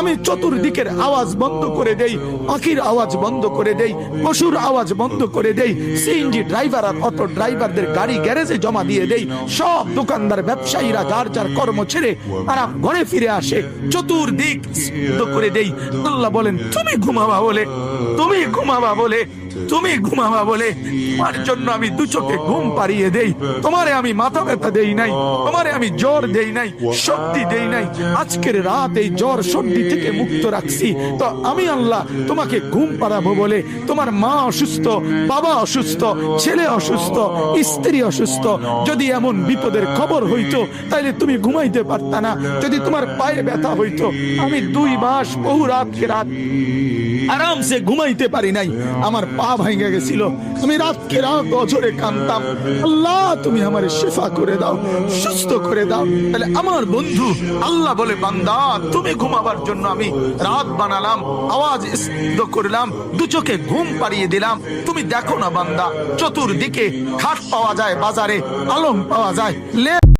আমি চতুর্দিকের আওয়াজ বন্ধ করে দেই, পাখির আওয়াজ বন্ধ করে দেই, পশুর আওয়াজ বন্ধ করে দেই, সিএনজি ড্রাইভার আর অটো ড্রাইভারদের গাড়ি গ্যারেজে জমা দিয়ে দেই, সব দোকানদার ব্যবসায়ীরা যার যার কর্ম ছেড়ে তারা ঘরে ফিরে আসে, চতুর্দিক বন্ধ করে দেই। আল্লাহ বলেন তুমি ঘুমাবা বলে, তুমি ঘুমাবা বলে, তুমি ঘুমাবা বলে তোমার জন্য আমি দু চোখে ঘুম পাড়িয়ে দেই। তোমারে আমি মাথা ব্যথা দেই নাই, তোমারে আমি জ্বর দেই নাই, সর্দি দেই নাই। আজকের রাত এই জ্বর সর্দি থেকে মুক্ত রাখছি, তো আমি আল্লাহ তোমাকে ঘুম পাড়াবো বলে। তোমার মা অসুস্থ, বাবা অসুস্থ, ছেলে অসুস্থ, স্ত্রী অসুস্থ, যদি এমন বিপদের খবর হইতো তাইলে তুমি ঘুমাইতে পারতা না। যদি তোমার পায়ে ব্যথা হইতো, আমি 2 মাস বহু রাতকে রাত আরামসে ঘুমাইতে পারি নাই, আমার পা ভাঙে গেছিল, আমি রাতকে রাত অঝরে কাঁদতাম, আল্লাহ তুমি আমার শিফা করে দাও, সুস্থ করে দাও। তাহলে আমার বন্ধু আল্লাহ বলে বান্দা তুমি ঘুমাবার জন্য আমি রাত বানালাম, আওয়াজ স্তব্ধ করলাম, দু চোখে ঘুম পাড়িয়ে দিলাম। তুমি দেখো না বান্দা, চতুর্দিকে খাট পাওয়া যায়, বাজারে আলম পাওয়া যায়, লেপ